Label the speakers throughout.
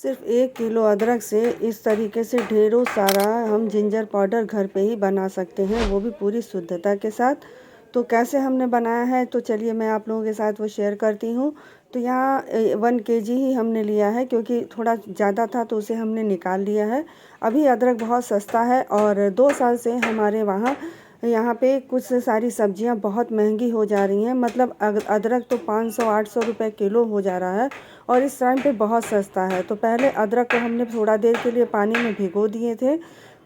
Speaker 1: सिर्फ 1 किलो अदरक से इस तरीके से ढेरों सारा हम जिंजर पाउडर घर पे ही बना सकते हैं, वो भी पूरी शुद्धता के साथ। तो कैसे हमने बनाया है तो चलिए मैं आप लोगों के साथ वो शेयर करती हूँ। तो यहाँ 1 केजी ही हमने लिया है, क्योंकि थोड़ा ज़्यादा था तो उसे हमने निकाल लिया है। अभी अदरक बहुत सस्ता है और 2 साल से हमारे वहाँ यहाँ पे कुछ सारी सब्जियां बहुत महंगी हो जा रही हैं। मतलब अदरक तो 500-800 रुपये किलो हो जा रहा है और इस टाइम पे बहुत सस्ता है। तो पहले अदरक को हमने थोड़ा देर के लिए पानी में भिगो दिए थे।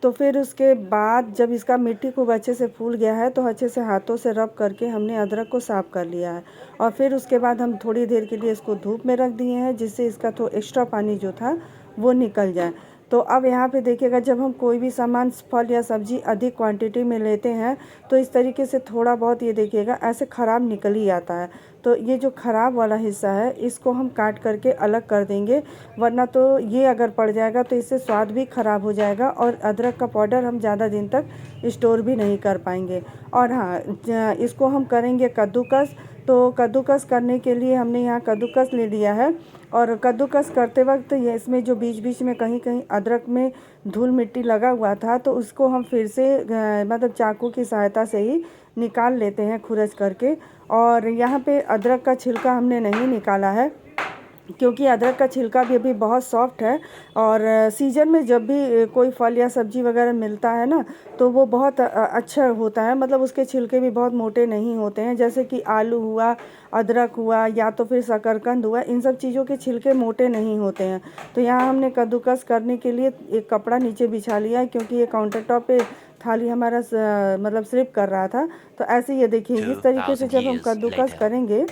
Speaker 1: तो फिर उसके बाद जब इसका मिट्टी खूब अच्छे से फूल गया है तो अच्छे से हाथों से रब करके हमने अदरक को साफ़ कर लिया है। और फिर उसके बाद हम थोड़ी देर के लिए इसको धूप में रख दिए हैं, जिससे इसका एक्स्ट्रा पानी जो था वो निकल जाए। तो अब यहाँ पे देखिएगा, जब हम कोई भी सामान फल या सब्ज़ी अधिक क्वांटिटी में लेते हैं तो इस तरीके से थोड़ा बहुत ये देखिएगा ऐसे ख़राब निकल ही आता है। तो ये जो ख़राब वाला हिस्सा है इसको हम काट करके अलग कर देंगे, वरना तो ये अगर पड़ जाएगा तो इससे स्वाद भी ख़राब हो जाएगा और अदरक का पाउडर हम ज़्यादा दिन तक स्टोर भी नहीं कर पाएंगे। और हाँ, इसको हम करेंगे कद्दूकस। तो कद्दूकस करने के लिए हमने यहाँ कद्दूकस ले लिया है और कद्दूकस करते वक्त ये इसमें जो बीच बीच में कहीं कहीं अदरक में धूल मिट्टी लगा हुआ था, तो उसको हम फिर से मतलब चाकू की सहायता से ही निकाल लेते हैं खुरच करके। और यहाँ पे अदरक का छिलका हमने नहीं निकाला है, क्योंकि अदरक का छिलका भी अभी बहुत सॉफ्ट है। और सीज़न में जब भी कोई फल या सब्ज़ी वगैरह मिलता है ना, तो वो बहुत अच्छा होता है। मतलब उसके छिलके भी बहुत मोटे नहीं होते हैं, जैसे कि आलू हुआ, अदरक हुआ या तो फिर शकरकंद हुआ, इन सब चीज़ों के छिलके मोटे नहीं होते हैं। तो यहाँ हमने कद्दूकस करने के लिए एक कपड़ा नीचे बिछा लिया है, क्योंकि ये काउंटर टॉप पे थाली हमारा मतलब स्लिप कर रहा था। तो ऐसे ये देखिए, इस तरीके से
Speaker 2: 2000
Speaker 1: जब हम
Speaker 2: years
Speaker 1: कद्दूकस
Speaker 2: later.
Speaker 1: करेंगे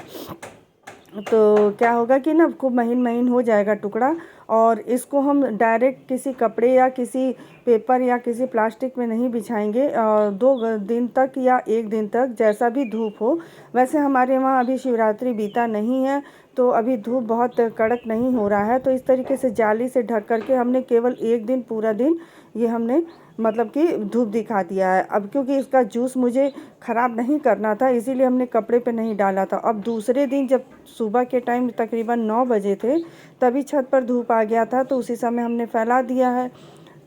Speaker 1: तो क्या होगा कि ना खूब महीन महीन हो जाएगा टुकड़ा। और इसको हम डायरेक्ट किसी कपड़े या किसी पेपर या किसी प्लास्टिक में नहीं बिछाएंगे। 2 दिन तक या 1 दिन तक, जैसा भी धूप हो। वैसे हमारे वहाँ अभी शिवरात्रि बीता नहीं है, तो अभी धूप बहुत कड़क नहीं हो रहा है। तो इस तरीके से जाली से ढक करके हमने केवल 1 दिन, पूरा दिन ये हमने मतलब कि धूप दिखा दिया है। अब क्योंकि इसका जूस मुझे ख़राब नहीं करना था, इसीलिए हमने कपड़े पे नहीं डाला था। अब दूसरे दिन जब सुबह के टाइम तकरीबन 9 बजे थे, तभी छत पर धूप आ गया था, तो उसी समय हमने फैला दिया है।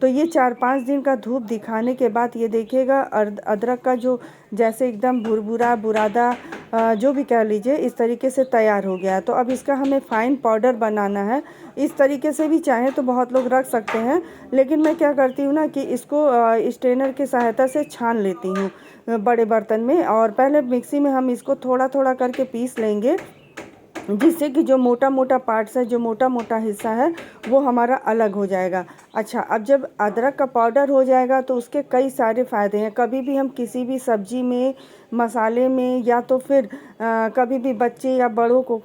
Speaker 1: तो ये 4-5 दिन का धूप दिखाने के बाद ये देखिएगा अदरक का जो जैसे एकदम भुरभुरा बुरादा जो भी कह लीजिए, इस तरीके से तैयार हो गया है। तो अब इसका हमें फ़ाइन पाउडर बनाना है। इस तरीके से भी चाहें तो बहुत लोग रख सकते हैं, लेकिन मैं क्या करती हूँ ना कि इसको स्ट्रेनर की सहायता से छान लेती हूँ बड़े बर्तन में। और पहले मिक्सी में हम इसको थोड़ा थोड़ा करके पीस लेंगे, जिससे कि जो मोटा मोटा पार्ट्स है, जो मोटा मोटा हिस्सा है, वो हमारा अलग हो जाएगा। अच्छा, अब जब अदरक का पाउडर हो जाएगा तो उसके कई सारे फ़ायदे हैं। कभी भी हम किसी भी सब्ज़ी में, मसाले में, या तो फिर कभी भी बच्चे या बड़ों को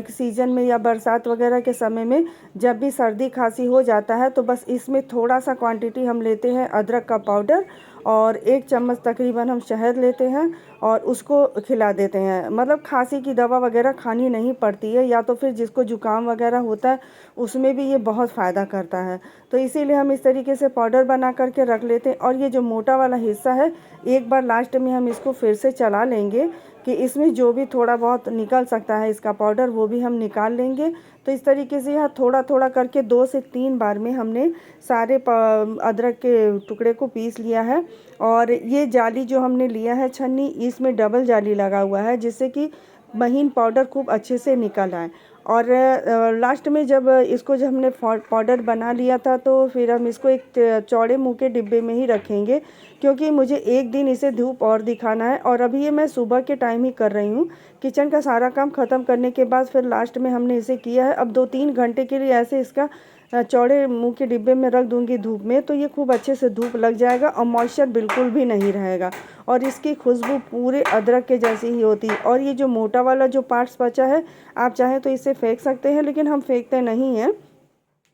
Speaker 1: सीज़न में या बरसात वगैरह के समय में जब भी सर्दी खांसी हो जाता है, तो बस इसमें थोड़ा सा क्वांटिटी हम लेते हैं अदरक का पाउडर और 1 चम्मच तकरीबन हम शहद लेते हैं और उसको खिला देते हैं। मतलब खांसी की दवा वगैरह खानी नहीं पड़ती है, या तो फिर जिसको ज़ुकाम वगैरह होता है उसमें भी ये बहुत फ़ायदा करता है। तो इसीलिए हम इस तरीके से पाउडर बना करके रख लेते हैं। और ये जो मोटा वाला हिस्सा है, एक बार लास्ट में हम इसको फिर से चला लेंगे कि इसमें जो भी थोड़ा बहुत निकल सकता है इसका पाउडर, वो भी हम निकाल लेंगे। तो इस तरीके से यहाँ थोड़ा थोड़ा करके 2 से 3 बार में हमने सारे अदरक के टुकड़े को पीस लिया है। और ये जाली जो हमने लिया है छन्नी, इसमें डबल जाली लगा हुआ है, जिससे कि महीन पाउडर खूब अच्छे से निकल आए। और लास्ट में जब हमने पाउडर बना लिया था, तो फिर हम इसको एक चौड़े मुँह के डिब्बे में ही रखेंगे, क्योंकि मुझे 1 दिन इसे धूप और दिखाना है। और अभी ये मैं सुबह के टाइम ही कर रही हूँ। किचन का सारा काम ख़त्म करने के बाद फिर लास्ट में हमने इसे किया है। अब 2-3 घंटे के लिए ऐसे इसका चौड़े मुँह के डिब्बे में रख दूँगी धूप में, तो ये खूब अच्छे से धूप लग जाएगा और मॉइस्चर बिल्कुल भी नहीं रहेगा। और इसकी खुशबू पूरे अदरक के जैसी ही होती है। और ये जो मोटा वाला जो पार्ट्स बचा है, आप चाहें तो इसे फेंक सकते हैं, लेकिन हम फेंकते नहीं हैं।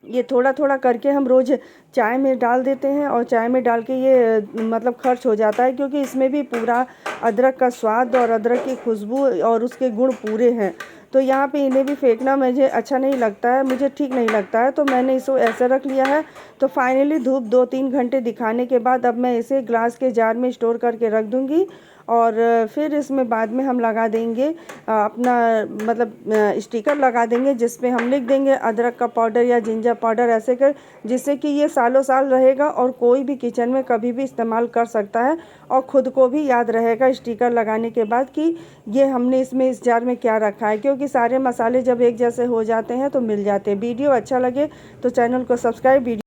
Speaker 1: ये थोड़ा थोड़ा करके हम रोज़ चाय में डाल देते हैं और चाय में डाल के ये मतलब खर्च हो जाता है, क्योंकि इसमें भी पूरा अदरक का स्वाद और अदरक की खुशबू और उसके गुण पूरे हैं। तो यहाँ पे इन्हें भी फेंकना मुझे अच्छा नहीं लगता है, मुझे ठीक नहीं लगता है, तो मैंने इसको ऐसे रख लिया है। तो फाइनली धूप 2-3 घंटे दिखाने के बाद अब मैं इसे ग्लास के जार में स्टोर करके रख दूँगी। और फिर इसमें बाद में हम लगा देंगे अपना मतलब स्टिकर लगा देंगे जिस पे हम लिख देंगे अदरक का पाउडर या जिंजर पाउडर, ऐसे कर जिससे कि ये सालों साल रहेगा और कोई भी किचन में कभी भी इस्तेमाल कर सकता है और ख़ुद को भी याद रहेगा स्टिकर लगाने के बाद कि ये हमने इसमें इस जार में क्या रखा है, क्योंकि सारे मसाले जब एक जैसे हो जाते हैं तो मिल जाते हैं। वीडियो अच्छा लगे तो चैनल को सब्सक्राइब